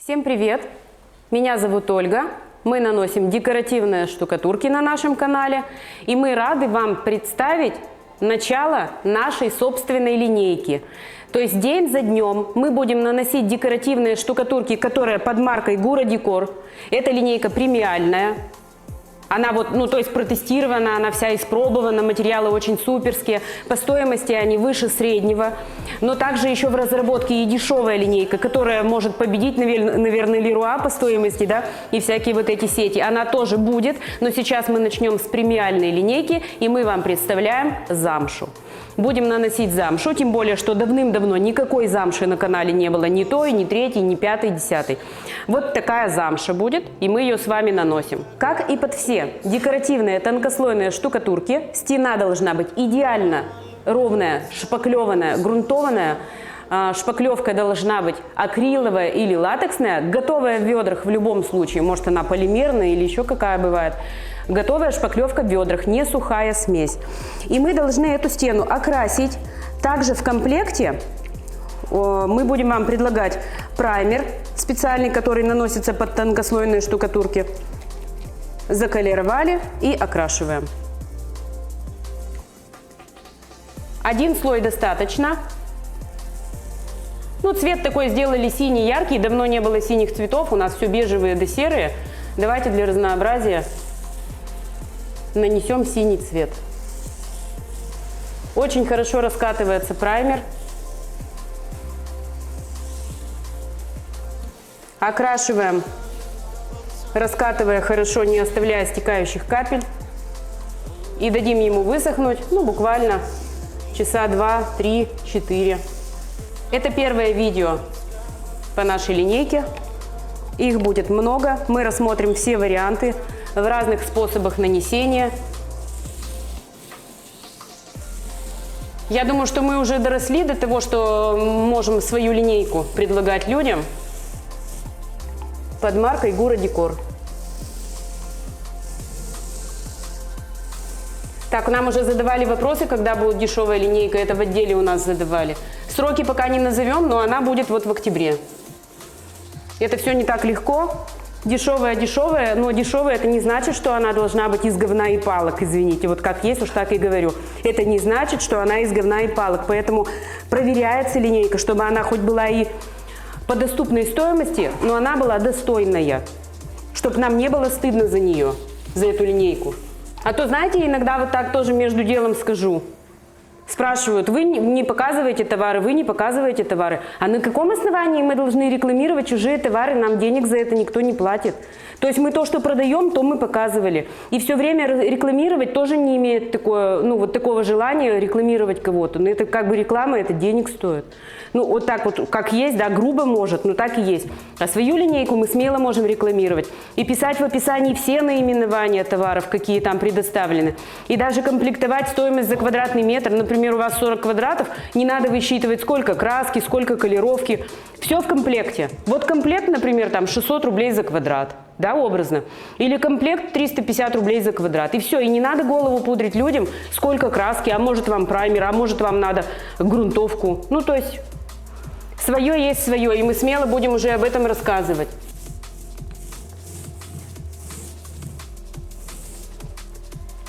Всем привет! Меня зовут Ольга. Мы наносим декоративные штукатурки на нашем канале. И мы рады вам представить начало нашей собственной линейки. То есть день за днем мы будем наносить декоративные штукатурки, которые под маркой Gura Decor. Эта линейка премиальная. Она то есть протестирована, она вся испробована, материалы очень суперские. По стоимости они выше среднего. Но также еще в разработке и дешевая линейка, которая может победить, наверное, Леруа по стоимости, да, и всякие вот эти сети. Она тоже будет, но сейчас мы начнем с премиальной линейки, и мы вам представляем замшу. Будем наносить замшу, тем более, что давным-давно никакой замши на канале не было, ни той, ни третьей, ни пятой, десятой. Вот такая замша будет, и мы ее с вами наносим. Как и под все декоративные тонкослойные штукатурки, стена должна быть идеально ровная, шпаклеванная, грунтованная. Шпаклевка должна быть акриловая или латексная, готовая в ведрах в любом случае, может она полимерная или еще какая бывает. Готовая шпаклевка в ведрах, не сухая смесь. И мы должны эту стену окрасить. Также в комплекте мы будем вам предлагать праймер специальный, который наносится под тонкослойные штукатурки. Заколеровали и окрашиваем. Один слой достаточно. Цвет такой сделали синий, яркий. Давно не было синих цветов. У нас все бежевые да серые. Давайте для разнообразия нанесем синий цвет. Очень хорошо раскатывается праймер. Окрашиваем, раскатывая хорошо, не оставляя стекающих капель. И дадим ему высохнуть, буквально часа 2, 3, 4. Это первое видео по нашей линейке. Их будет много. Мы рассмотрим все варианты в разных способах нанесения. Я думаю, что мы уже доросли до того, что можем свою линейку предлагать людям под маркой Gura Decor. Так, нам уже задавали вопросы, когда будет дешевая линейка. Это в отделе у нас задавали. Сроки пока не назовем, но она будет вот в октябре. Это все не так легко. Дешевая, но дешевая это не значит, что она должна быть из говна и палок, извините. Вот как есть, уж так и говорю. Это не значит, что она из говна и палок. Поэтому проверяется линейка, чтобы она хоть была и по доступной стоимости, но она была достойная. Чтобы нам не было стыдно за нее, за эту линейку. А то, знаете, иногда вот так тоже между делом скажу. Спрашивают, вы не показываете товары, вы не показываете товары. А на каком основании мы должны рекламировать чужие товары? Нам денег за это никто не платит. То есть мы то, что продаем, то мы показывали. И все время рекламировать тоже не имеет такого желания рекламировать кого-то. Но это как бы реклама, это денег стоит. Вот так вот, как есть, да, грубо может, но так и есть. А свою линейку мы смело можем рекламировать. И писать в описании все наименования товаров, какие там предоставлены. И даже комплектовать стоимость за квадратный метр. Например, у вас 40 квадратов, не надо высчитывать, сколько краски, сколько колеровки. Все в комплекте. Вот комплект, например, там 600 рублей за квадрат. Да, образно. Или комплект 350 рублей за квадрат. И все. И не надо голову пудрить людям, сколько краски, а может вам праймер, а может вам надо грунтовку. То есть свое есть свое, и мы смело будем уже об этом рассказывать.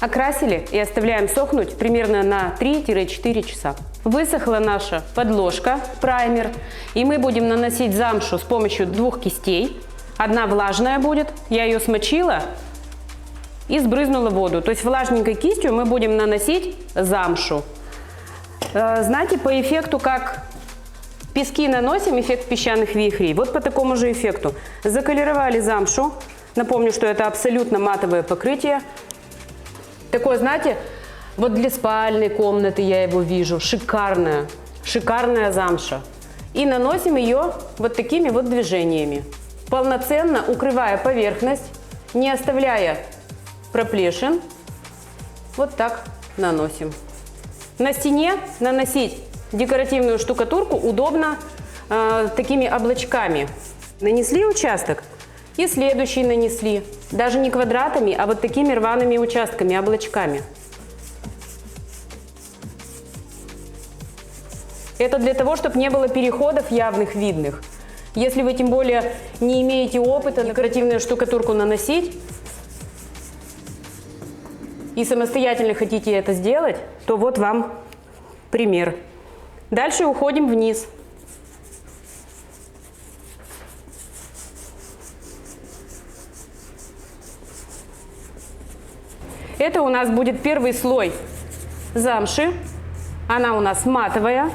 Окрасили и оставляем сохнуть примерно на 3-4 часа. Высохла наша подложка, праймер, и мы будем наносить замшу с помощью 2 кистей. Одна влажная будет, я ее смочила и сбрызнула воду. То есть влажненькой кистью мы будем наносить замшу. Знаете, по эффекту, как пески наносим, эффект песчаных вихрей, вот по такому же эффекту. Заколеровали замшу. Напомню, что это абсолютно матовое покрытие. Такое, знаете, вот для спальной комнаты я его вижу. Шикарная замша. И наносим ее вот такими вот движениями. Полноценно укрывая поверхность, не оставляя проплешин. Вот так наносим. На стене наносить декоративную штукатурку удобно такими облачками. Нанесли участок и следующий нанесли. Даже не квадратами, а вот такими рваными участками, облачками. Это для того, чтобы не было переходов явных, видных. Если вы тем более не имеете опыта декоративную штукатурку наносить и самостоятельно хотите это сделать, то вот вам пример. Дальше уходим вниз. Это у нас будет первый слой замши. Она у нас матовая.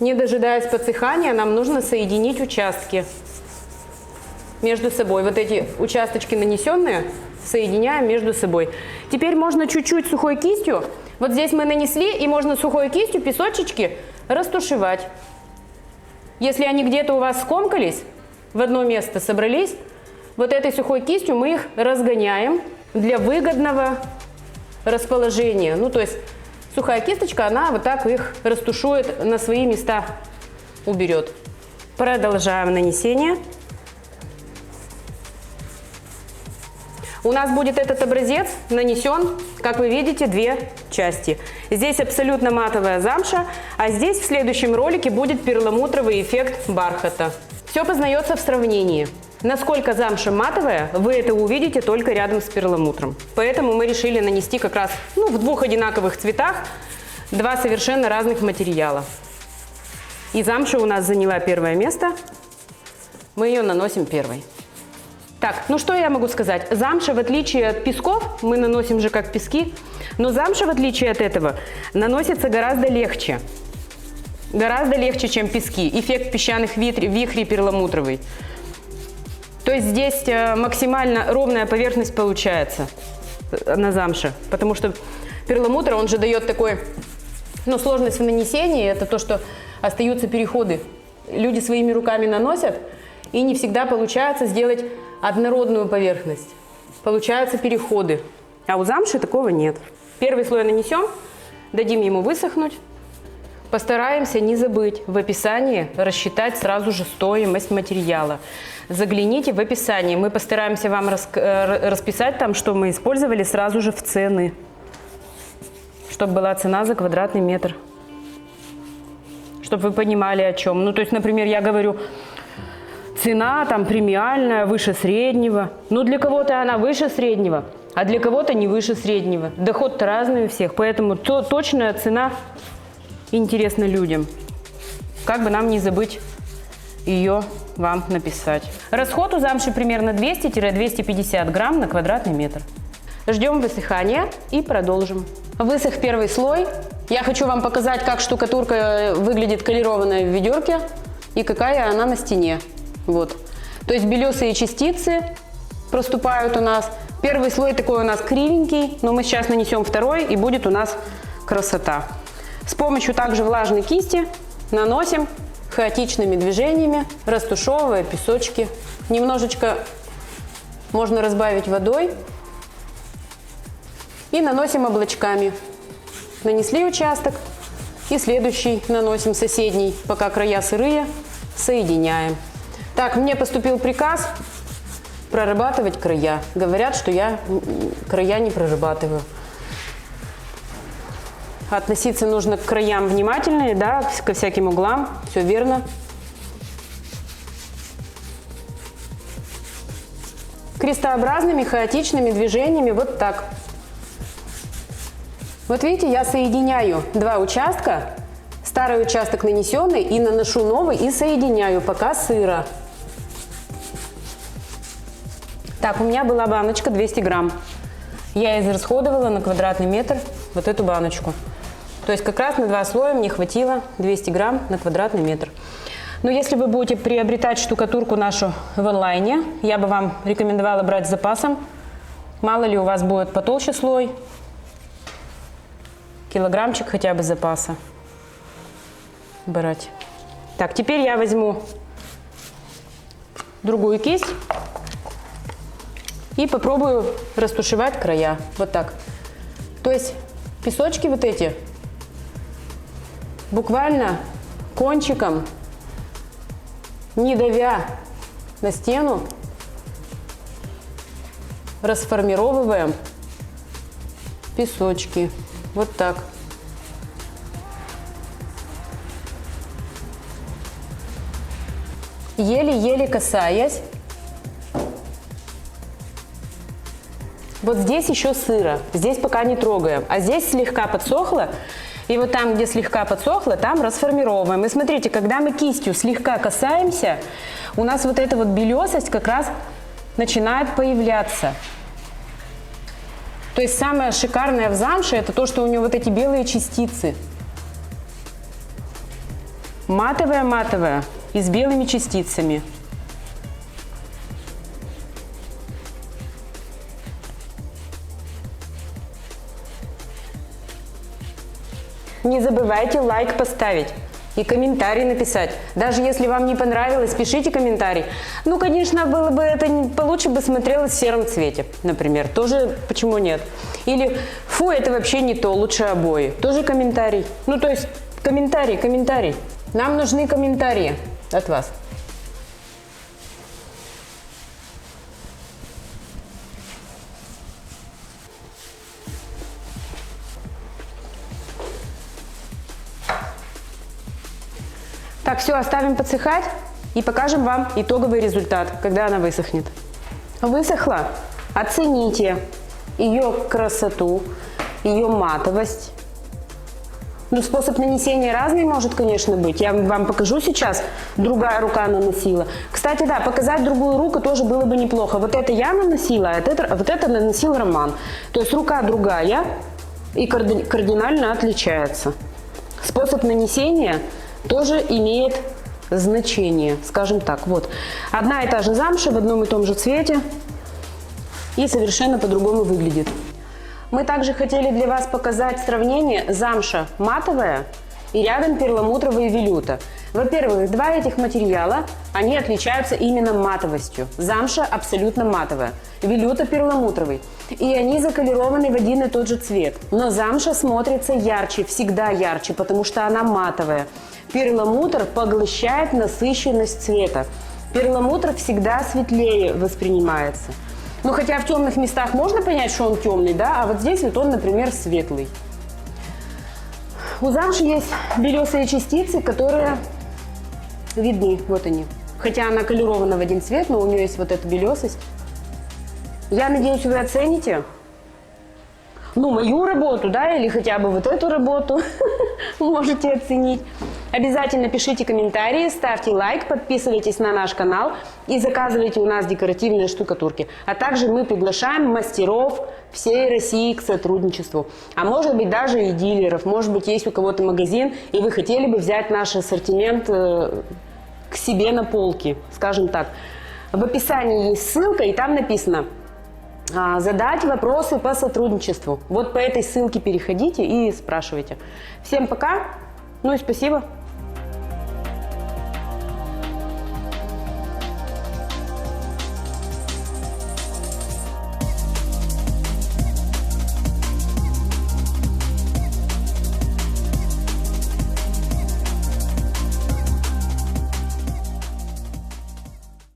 Не дожидаясь подсыхания, нам нужно соединить участки между собой. Вот эти участочки нанесенные соединяем между собой. Теперь можно чуть-чуть сухой кистью. Вот здесь мы нанесли, и можно сухой кистью песочечки растушевать. Если они где-то у вас скомкались, в одно место собрались, вот этой сухой кистью мы их разгоняем для выгодного расположения. Ну, то есть сухая кисточка, она вот так их растушует, на свои места уберет. Продолжаем нанесение. У нас будет этот образец нанесен, как вы видите, две части. Здесь абсолютно матовая замша, а здесь в следующем ролике будет перламутровый эффект бархата. Все познается в сравнении. Насколько замша матовая, вы это увидите только рядом с перламутром. Поэтому мы решили нанести как раз в двух одинаковых цветах два совершенно разных материала. И замша у нас заняла первое место. Мы ее наносим первой. Так, ну что я могу сказать? Замша, в отличие от песков, мы наносим же как пески, но замша, в отличие от этого, наносится гораздо легче. Гораздо легче, чем пески. Эффект песчаных вихрей перламутровый. То есть здесь максимально ровная поверхность получается на замше, потому что перламутр, он же дает такой, сложность в нанесении, это то, что остаются переходы. Люди своими руками наносят, и не всегда получается сделать однородную поверхность. Получаются переходы, а у замши такого нет. Первый слой нанесем, дадим ему высохнуть. Постараемся не забыть в описании рассчитать сразу же стоимость материала. Загляните в описание. Мы постараемся вам расписать там, что мы использовали, сразу же в цены. Чтобы была цена за квадратный метр. Чтобы вы понимали, о чем. То есть, например, я говорю, цена там премиальная, выше среднего. Для кого-то она выше среднего, а для кого-то не выше среднего. Доход-то разный у всех, поэтому точная цена интересна людям. Как бы нам не забыть ее вам написать. Расход у замши примерно 200-250 грамм на квадратный метр. Ждем высыхания и продолжим. Высох первый слой. Я хочу вам показать, как штукатурка выглядит колерованная в ведерке и какая она на стене. Вот. То есть белесые частицы проступают у нас. Первый слой такой у нас кривенький, но мы сейчас нанесем второй, и будет у нас красота. С помощью также влажной кисти наносим хаотичными движениями, растушевывая песочки. Немножечко можно разбавить водой. И наносим облачками. Нанесли участок, и следующий наносим, соседний, пока края сырые, соединяем. Так, мне поступил приказ прорабатывать края. Говорят, что я края не прорабатываю. Относиться нужно к краям внимательно, да, ко всяким углам. Все верно. Крестообразными хаотичными движениями вот так. Вот видите, я соединяю два участка. Старый участок нанесенный, и наношу новый, и соединяю, пока сыро. Так, у меня была баночка 200 грамм. Я израсходовала на квадратный метр вот эту баночку. То есть как раз на два слоя мне хватило 200 грамм на квадратный метр. Но если вы будете приобретать штукатурку нашу в онлайне, я бы вам рекомендовала брать с запасом. Мало ли у вас будет потолще слой. Килограммчик хотя бы запаса брать. Так, теперь я возьму другую кисть и попробую растушевать края. Вот так. То есть песочки вот эти буквально кончиком, не давя на стену, расформировываем песочки. Вот так. еле-еле касаясь. Вот здесь еще сыро, здесь пока не трогаем, а здесь слегка подсохло. И вот там, где слегка подсохло, там расформировываем. И смотрите, когда мы кистью слегка касаемся, у нас вот эта вот белесость как раз начинает появляться. То есть самое шикарное в замше — это то, что у него вот эти белые частицы. Матовая-матовая и с белыми частицами. Не забывайте лайк поставить и комментарий написать. Даже если вам не понравилось, пишите комментарий. Ну, конечно, было бы это получше бы смотрелось в сером цвете, например. Тоже почему нет? Или фу, это вообще не то, лучше обои. Тоже комментарий. Ну, то есть комментарий. Нам нужны комментарии от вас. Так, все, оставим подсыхать и покажем вам итоговый результат, когда она высохнет. Высохла? Оцените ее красоту, ее матовость. Ну, способ нанесения разный может, конечно, быть. Я вам покажу сейчас. Другая рука наносила. Кстати, да, показать другую руку тоже было бы неплохо. Вот это я наносила, а вот это наносил Роман. То есть рука другая и кардинально отличается. Способ нанесения тоже имеет значение, скажем так. Вот. Одна и та же замша в одном и том же цвете и совершенно по-другому выглядит. Мы также хотели для вас показать сравнение замша матовая и рядом перламутровая велюта. Во-первых, два этих материала, они отличаются именно матовостью. Замша абсолютно матовая, велюта перламутровый. И они заколированы в один и тот же цвет. Но замша смотрится ярче, всегда ярче, потому что она матовая. Перламутр поглощает насыщенность цвета. Перламутр всегда светлее воспринимается. Ну, хотя в темных местах можно понять, что он темный, да, а вот здесь вот он, например, светлый. У замши есть белесые частицы, которые видны, вот они. Хотя она колирована в один цвет, но у нее есть вот эта белесость. Я надеюсь, вы оцените, ну, мою работу, да, или хотя бы вот эту работу можете оценить. Обязательно пишите комментарии, ставьте лайк, подписывайтесь на наш канал и заказывайте у нас декоративные штукатурки. А также мы приглашаем мастеров всей России к сотрудничеству. А может быть даже и дилеров. Может быть есть у кого-то магазин и вы хотели бы взять наш ассортимент к себе на полки, скажем так. В описании есть ссылка и там написано задать вопросы по сотрудничеству. Вот по этой ссылке переходите и спрашивайте. Всем пока, ну и спасибо.